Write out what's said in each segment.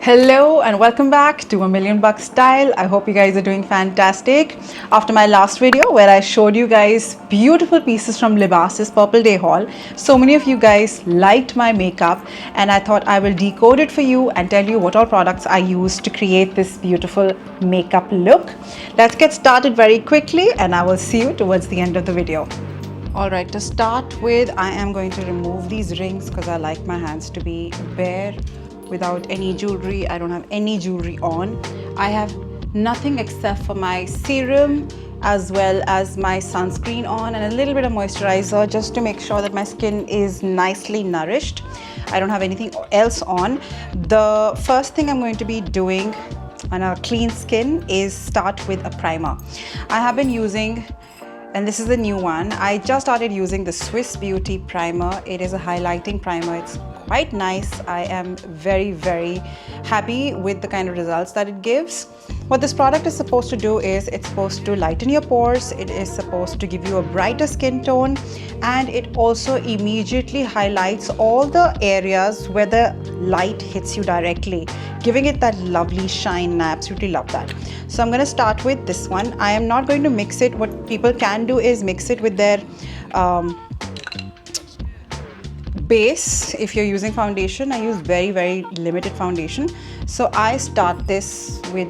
Hello and welcome back to A Million Bucks Style. I hope you guys are doing fantastic. After my last video where I showed you guys beautiful pieces from Libas's Purple Day haul, so many of you guys liked my makeup and I thought I will decode it for you and tell you what all products I used to create this beautiful makeup look. Let's get started very quickly and I will see you towards the end of the video. Alright, to start with, I am going to remove these rings because I like my hands to be bare without any jewelry. I don't have any jewelry on. I have nothing except for my serum as well as my sunscreen on and a little bit of moisturizer just to make sure that my skin is nicely nourished. I don't have anything else on. The first thing I'm going to be doing on a clean skin is start with a primer. I have been using, and this is the new one, I just started using the Swiss Beauty primer. It is a highlighting primer. It's quite nice. I am very happy with the kind of results that it gives. What this product is supposed to do is it's supposed to lighten your pores, it is supposed to give you a brighter skin tone, and it also immediately highlights all the areas where the light hits you directly, giving it that lovely shine, and I absolutely love that. So I'm going to start with this one. I am not going to mix it. What people can do is mix it with their base. If you're using foundation, I use very limited foundation. So I start this with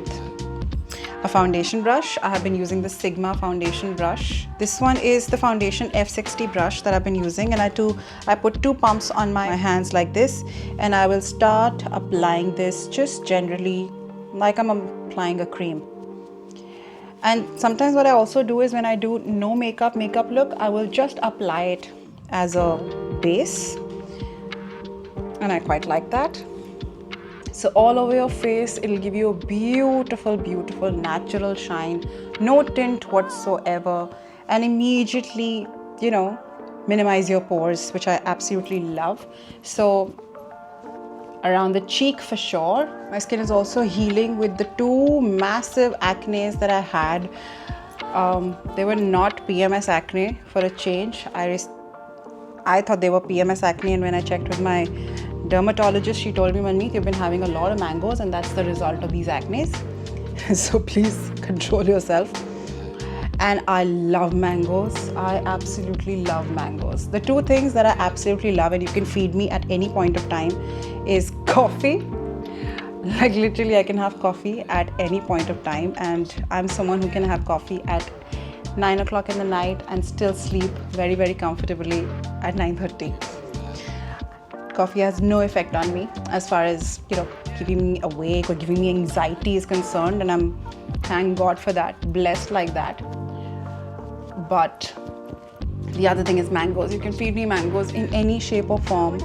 a foundation brush. I have been using the Sigma foundation brush. This one is the foundation F60 brush that I've been using, and I put 2 pumps on my hands like this, and I will start applying this just generally like I'm applying a cream. And sometimes what I also do is when I do no makeup look, I will just apply it as a base, and I quite like that. So all over your face, it'll give you a beautiful natural shine, no tint whatsoever, and immediately, you know, minimize your pores, which I absolutely love. So around the cheek for sure. My skin is also healing with the 2 massive acnes that I had. They were not PMS acne for a change. I thought they were PMS acne, and when I checked with my dermatologist, she told me, Manmeet, you've been having a lot of mangoes and that's the result of these acnes. So please control yourself. And I love mangoes. I absolutely love mangoes. The 2 things that I absolutely love, and you can feed me at any point of time, is coffee. Like literally I can have coffee at any point of time, and I'm someone who can have coffee at 9 o'clock in the night and still sleep very comfortably at 9:30. Coffee has no effect on me as far as, you know, keeping me awake or giving me anxiety is concerned, and I'm, thank God for that, blessed like that. But the other thing is mangoes. You can feed me mangoes in any shape or form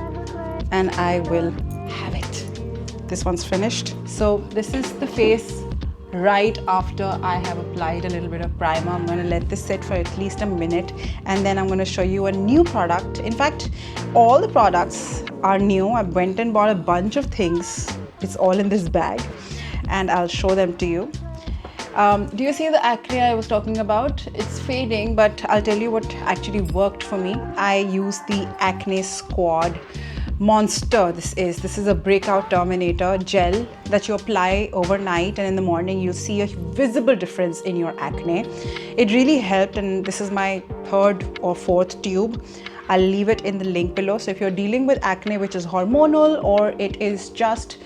and I will have it. This one's finished. So this is the face right after I have applied a little bit of primer. I'm going to let this sit for at least a minute, and then I'm going to show you a new product. In fact, all the products are new. I went and bought a bunch of things. It's all in this bag and I'll show them to you. Do you see the acne I was talking about? It's fading, but I'll tell you what actually worked for me. I used the Acne Squad Monster. This is a breakout terminator gel that you apply overnight, and in the morning you'll see a visible difference in your acne. It really helped, and this is my 3rd or 4th tube. I'll leave it in the link below. So if you're dealing with acne which is hormonal, or it is just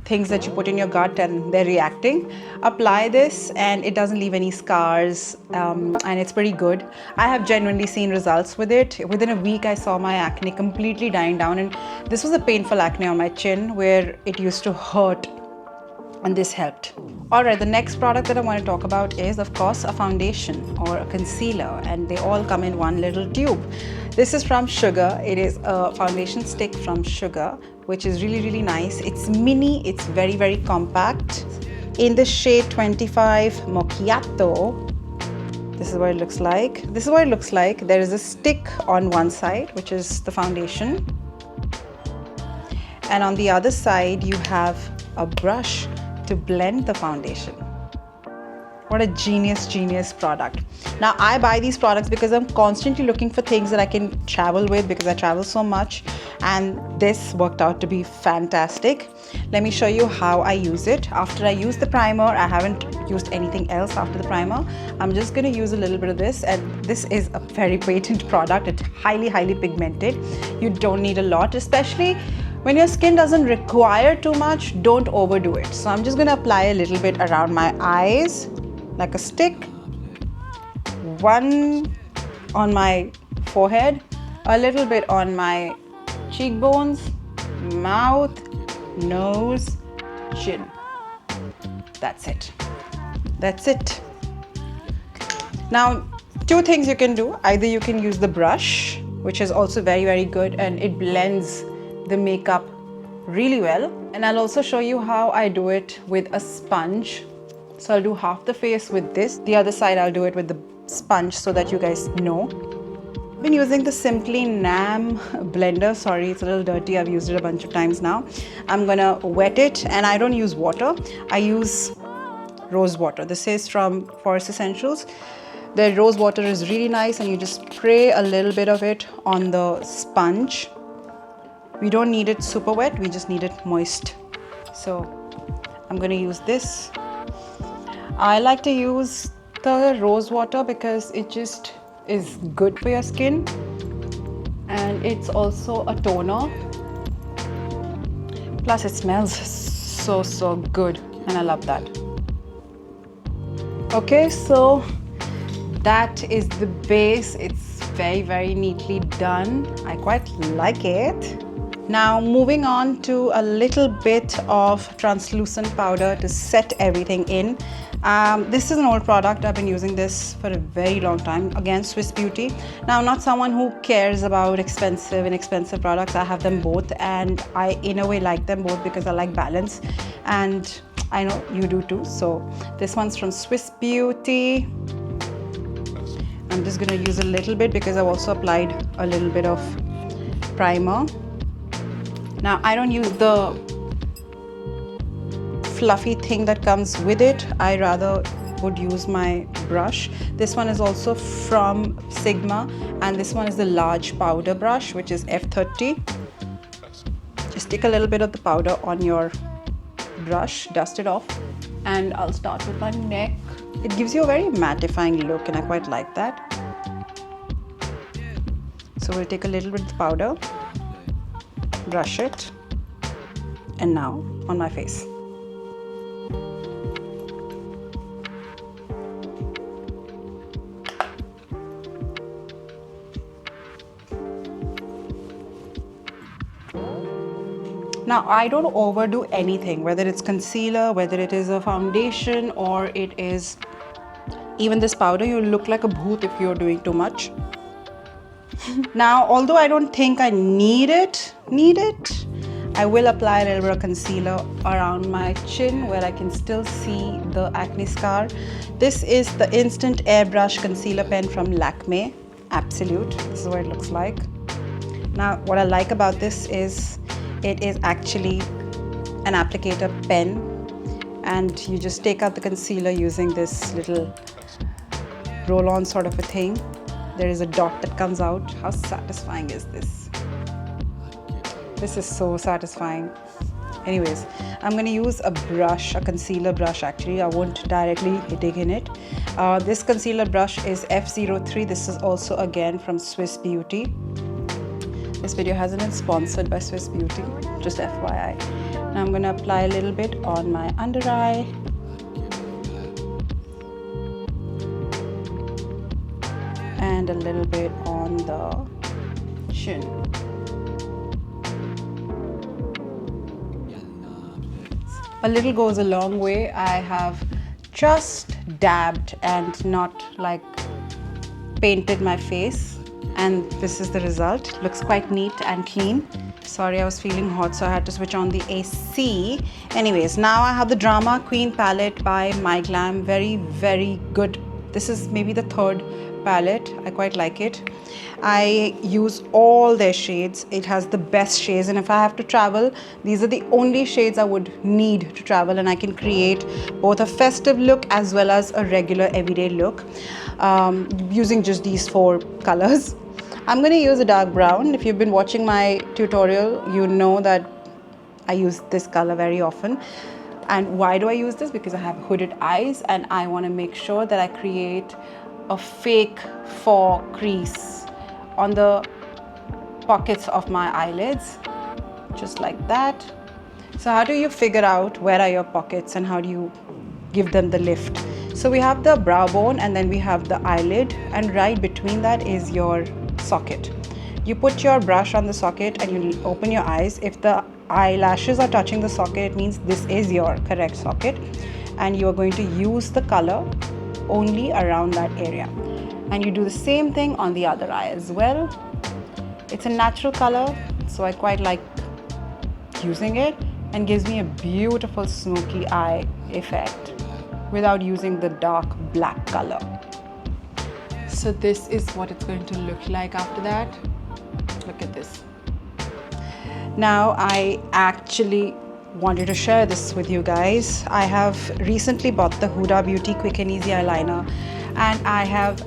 things that you put in your gut and they're reacting, apply this and it doesn't leave any scars, and it's pretty good. I have genuinely seen results with it. Within a week I saw my acne completely dying down, and this was a painful acne on my chin where it used to hurt, and this helped. Alright, the next product that I want to talk about is, of course, a foundation or a concealer, and they all come in one little tube. This is from Sugar. It is a foundation stick from Sugar, which is really nice. It's mini, it's very compact. In the shade 25 Macchiato, this is what it looks like. There is a stick on one side, which is the foundation, and on the other side you have a brush to blend the foundation. What a genius product. Now I buy these products because I'm constantly looking for things that I can travel with, because I travel so much, and this worked out to be fantastic. Let me show you how I use it. After I use the primer, I haven't used anything else after the primer. I'm just going to use a little bit of this, and this is a very patent product. It's highly pigmented. You don't need a lot, especially when your skin doesn't require too much. Don't overdo it. So I'm just going to apply a little bit around my eyes like a stick, one on my forehead, a little bit on my cheekbones, mouth, nose, chin. That's it. That's it. Now, two things you can do. Either you can use the brush, which is also very good, and it blends the makeup really well. And I'll also show you how I do it with a sponge. So I'll do half the face with this. The other side I'll do it with the sponge so that you guys know. I've been using the Simply Nam blender. Sorry, it's a little dirty. I've used it a bunch of times now. I'm gonna wet it, and I don't use water. I use rose water. This is from Forest Essentials. The rose water is really nice, and you just spray a little bit of it on the sponge. We don't need it super wet, we just need it moist. So I'm gonna use this. I like to use the rose water because it just is good for your skin, and it's also a toner. Plus it smells so good, and I love that. Okay, so that is the base. It's very neatly done. I quite like it. Now moving on to a little bit of translucent powder to set everything in. This is an old product. I've been using this for a very long time. Again, Swiss Beauty. Now I'm not someone who cares about expensive and inexpensive products. I have them both, and I in a way like them both because I like balance, and I know you do too. So this one's from Swiss Beauty. I'm just gonna use a little bit because I've also applied a little bit of primer. Now I don't use the fluffy thing that comes with it. I rather would use my brush. This one is also from Sigma, and this one is the large powder brush, which is F30. Just take a little bit of the powder on your brush, dust it off, and I'll start with my neck. It gives you a very mattifying look, and I quite like that. So we'll take a little bit of the powder, brush it, and now on my face. Now I don't overdo anything, whether it's concealer, whether it is a foundation, or it is even this powder. You look like a bhoot if you're doing too much. Now, although I don't think I need it, I will apply a little bit of concealer around my chin where I can still see the acne scar. This is the Instant Airbrush Concealer Pen from Lakme Absolute. This is what it looks like. Now, what I like about this is it is actually an applicator pen, and you just take out the concealer using this little roll-on sort of a thing. There is a dot that comes out. How satisfying is this? This is so satisfying. Anyways, I'm going to use a brush, a concealer brush actually. I won't directly dig in it. This concealer brush is F03. This is also again from Swiss Beauty. This video hasn't been sponsored by Swiss Beauty, just FYI. Now I'm going to apply a little bit on my under eye. And a little bit on the chin. A little goes a long way. I have just dabbed and not like painted my face, and this is the result. Looks quite neat and clean. Sorry, I was feeling hot, so I had to switch on the AC. Anyways, now I have the Drama Queen palette by My Glam. Very good. This is maybe the third palette. I quite like it. I use all their shades. It has the best shades, and if I have to travel, these are the only shades I would need to travel, and I can create both a festive look as well as a regular everyday look using just these 4 colors. I'm going to use a dark brown. If you've been watching my tutorial, you know that I use this color very often. And why do I use this? Because I have hooded eyes and I want to make sure that I create a fake faux crease on the pockets of my eyelids, just like that. So how do you figure out where are your pockets and how do you give them the lift? So we have the brow bone and then we have the eyelid, and right between that is your socket. You put your brush on the socket and you open your eyes. If the eyelashes are touching the socket, it means this is your correct socket, and you are going to use the color only around that area. And you do the same thing on the other eye as well. It's a natural color, so I quite like using it, and gives me a beautiful smoky eye effect without using the dark black color. So this is what it's going to look like after that. Look at this. Now I actually wanted to share this with you guys. I have recently bought the Huda Beauty Quick and Easy eyeliner, and I have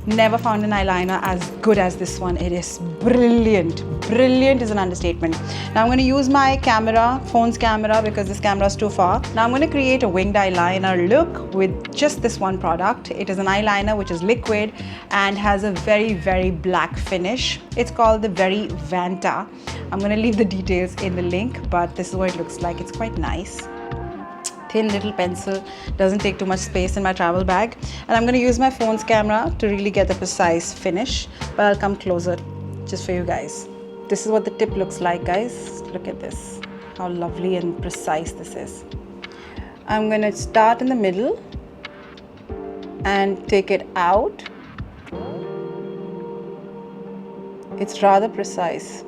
never found an eyeliner as good as this one. It is brilliant. Brilliant is an understatement. Now I'm going to use my camera, phone's camera, because this camera is too far. Now I'm going to create a winged eyeliner look with just this one product. It is an eyeliner which is liquid and has a very, very black finish. It's called the Very Vanta. I'm going to leave the details in the link, but this is what it looks like. It's quite nice. Thin little pencil, doesn't take too much space in my travel bag, and I'm going to use my phone's camera to really get the precise finish, but I'll come closer just for you guys. This is what the tip looks like, guys. Look at this, how lovely and precise this is. I'm going to start in the middle and take it out. It's rather precise.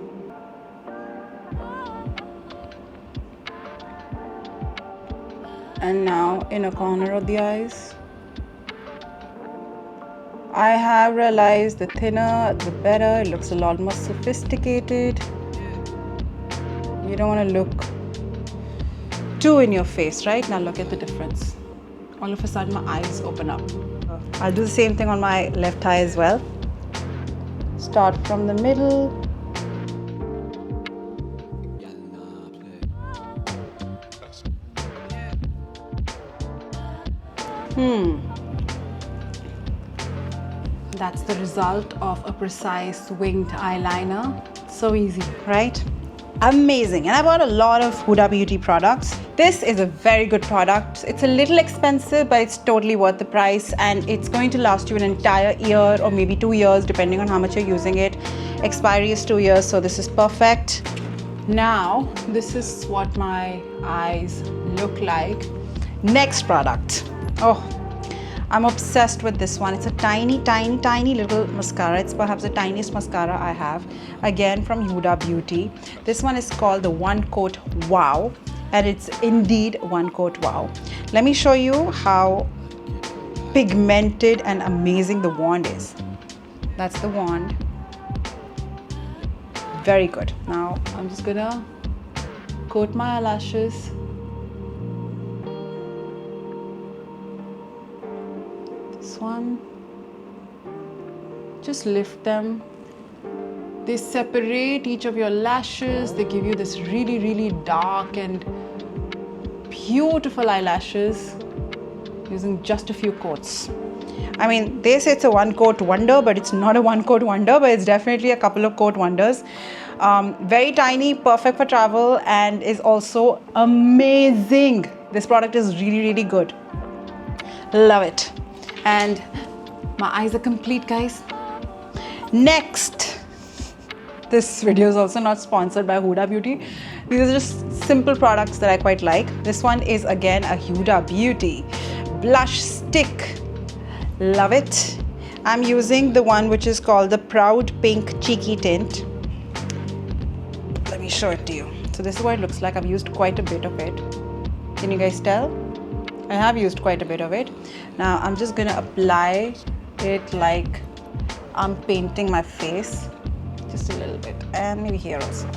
And now in a corner of the eyes. I have realized the thinner the better. It looks a lot more sophisticated. You don't want to look too in your face, right? Now look at the difference. All of a sudden my eyes open up. I'll do the same thing on my left eye as well. Start from the middle. That's the result of a precise winged eyeliner. So easy, right? Amazing. And I bought a lot of Huda Beauty products. This is a very good product. It's a little expensive, but it's totally worth the price, and it's going to last you an entire year or maybe 2 years depending on how much you're using it. Expiry is 2 years, so this is perfect. Now, this is what my eyes look like. Next product. Oh, I'm obsessed with this one. It's a tiny, tiny, tiny little mascara. It's perhaps the tiniest mascara I have. Again, from Huda Beauty. This one is called the One Coat Wow. And it's indeed One Coat Wow. Let me show you how pigmented and amazing the wand is. That's the wand. Very good. Now, I'm just gonna coat my eyelashes. One, just lift them. They separate each of your lashes. They give you this really, really dark and beautiful eyelashes using just a few coats. I mean, they say it's a one coat wonder, but it's not a one coat wonder, but it's definitely a couple of coat wonders. Very tiny, perfect for travel, and is also amazing. This product is really, really good. Love it. And my eyes are complete, guys. Next, this video is also not sponsored by Huda Beauty. These are just simple products that I quite like. This one is again a Huda Beauty blush stick. Love it. I'm using the one which is called the Proud Pink Cheeky Tint. Let me show it to you. So this is what it looks like. I've used quite a bit of it. Can you guys tell? I have used quite a bit of it. Now I'm just gonna apply it like I'm painting my face just a little bit, and maybe here also.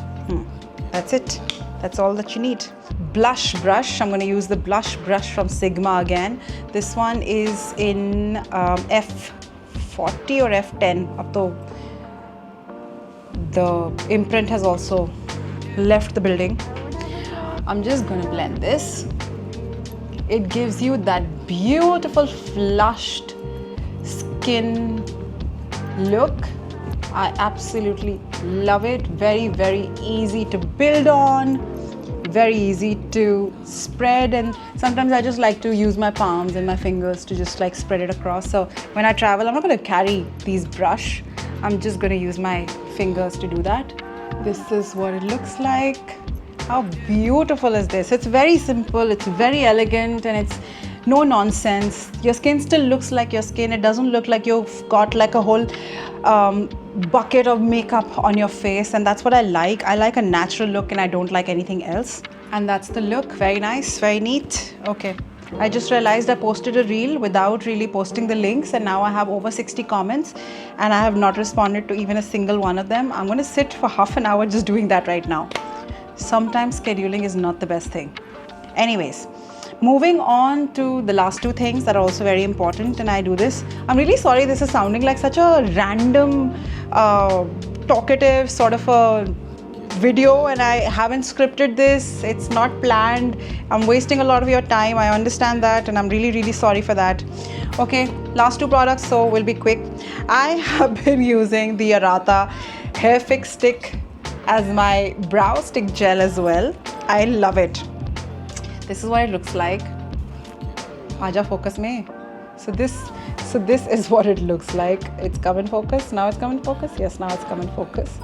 That's it. That's all that you need. Blush brush. I'm going to use the blush brush from Sigma again. This one is in F40 or F10. Up to the imprint has also left the building. I'm just going to blend this. It gives you that beautiful flushed skin look. I absolutely love it. Very, very easy to build on, very easy to spread, and sometimes I just like to use my palms and my fingers to just like spread it across. So when I travel, I'm not going to carry these brush. I'm just going to use my fingers to do that. This is what it looks like. How beautiful is this? It's very simple, it's very elegant, and it's no nonsense. Your skin still looks like your skin. It doesn't look like you've got like a whole bucket of makeup on your face, and that's what I like. I like a natural look and I don't like anything else. And that's the look. Very nice, very neat. Okay. I just realized I posted a reel without really posting the links, and now I have over 60 comments and I have not responded to even a single one of them. I'm going to sit for half an hour just doing that right now. Sometimes scheduling is not the best thing. Anyways, moving on to the last two things that are also very important, and I do this. I'm really sorry this is sounding like such a random, talkative sort of a video, and I haven't scripted this. It's not planned. I'm wasting a lot of your time. I understand that, and I'm really, really sorry for that. Okay, last two products, so we'll be quick. I have been using the Arata Hair Fix Stick as my brow stick gel as well. I love it. This is what it looks like. Aaja focus mein. So this is what it looks like. It's come in focus. Now it's come in focus. Yes, now it's come in focus.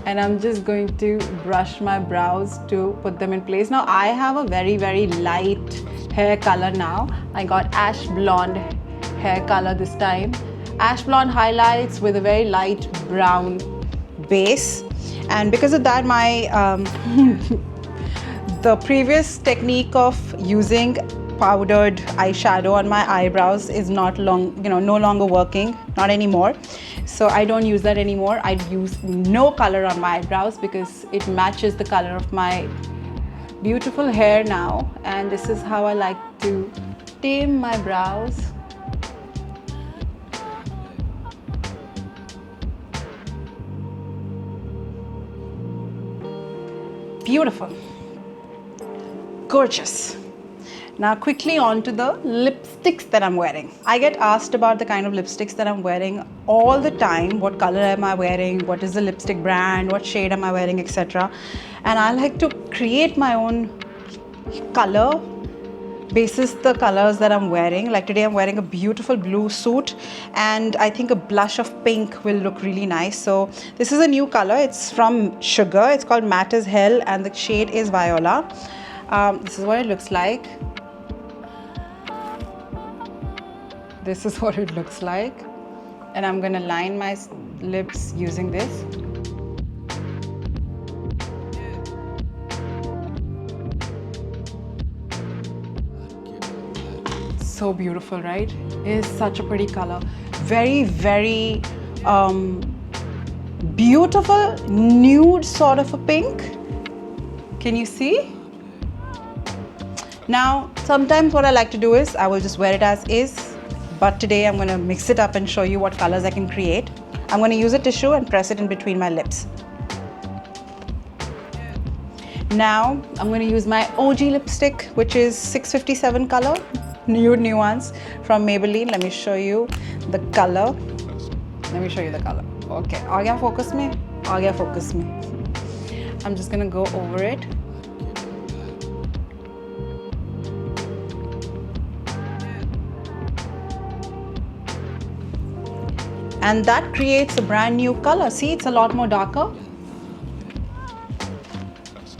And I'm just going to brush my brows to put them in place. Now I have a very, very light hair color now. I got ash blonde hair color this time. Ash blonde highlights with a very light brown base. And because of that, my the previous technique of using powdered eyeshadow on my eyebrows is no longer working, not anymore. So I don't use that anymore. I use no color on my eyebrows because it matches the color of my beautiful hair now. And this is how I like to tame my brows. Beautiful, gorgeous. Now quickly on to the lipsticks that I'm wearing. I get asked about the kind of lipsticks that I'm wearing all the time. What color am I wearing? What is the lipstick brand? What shade am I wearing, etc. And I like to create my own color basis the colors that I'm wearing. Like today I'm wearing a beautiful blue suit, and I think a blush of pink will look really nice. So this is a new color. It's from Sugar. It's called Matte as Hell, and the shade is Viola. This is what it looks like. This is what it looks like. And I'm gonna line my lips using this. So beautiful, right? It is such a pretty color. Very, very beautiful nude sort of a pink. Can you see? Now, sometimes what I like to do is I will just wear it as is, but today I'm going to mix it up and show you what colors I can create. I'm going to use a tissue and press it in between my lips. Now, I'm going to use my OG lipstick, which is 657 color. Nude Nuance from Maybelline. Let me show you the color. Let me show you the color. Okay, aa gaya focus mein? Aa gaya focus mein. I'm just gonna go over it. And that creates a brand new color. See, it's a lot more darker.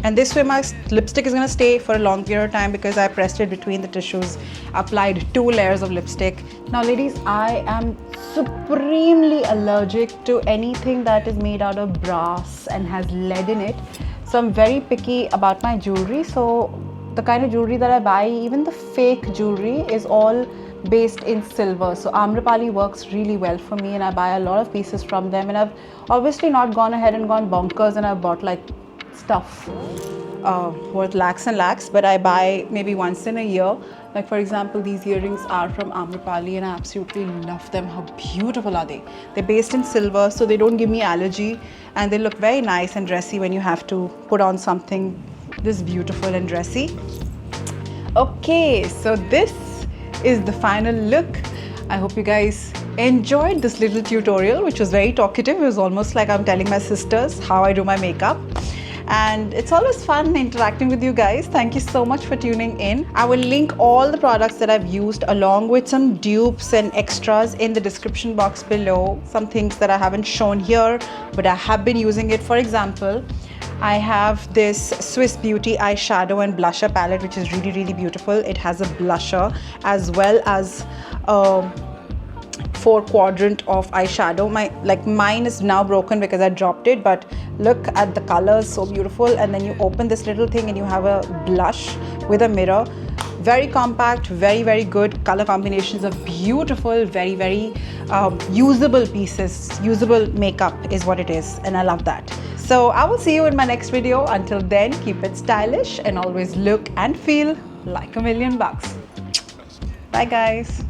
And this way my lipstick is going to stay for a long period of time because I pressed it between the tissues, applied 2 layers of lipstick. Now ladies, I am supremely allergic to anything that is made out of brass and has lead in it. So I'm very picky about my jewelry. So the kind of jewelry that I buy, even the fake jewelry, is all based in silver. So Amrapali works really well for me, and I buy a lot of pieces from them. And I've obviously not gone ahead and gone bonkers and I've bought like stuff worth lakhs and lakhs, but I buy maybe once in a year. Like for example, these earrings are from Amrapali and I absolutely love them. How beautiful are they? They're based in silver, so they don't give me allergy, and they look very nice and dressy when you have to put on something this beautiful and dressy. Okay, so this is the final look. I hope you guys enjoyed this little tutorial, which was very talkative. It was almost like I'm telling my sisters how I do my makeup. And it's always fun interacting with you guys. Thank you so much for tuning in. I will link all the products that I've used along with some dupes and extras in the description box below. Some things that I haven't shown here, but I have been using it. For example, I have this Swiss Beauty eyeshadow and blusher palette, which is really, really beautiful. It has a blusher as well as a 4-quadrant of eyeshadow. Mine is now broken because I dropped it, but look at the colors, so beautiful. And then you open this little thing and you have a blush with a mirror. Very compact, very, very good. Color combinations are beautiful. Very, very usable pieces. Usable makeup is what it is, and I love that. So I will see you in my next video. Until then, keep it stylish and always look and feel like $1,000,000. Bye guys.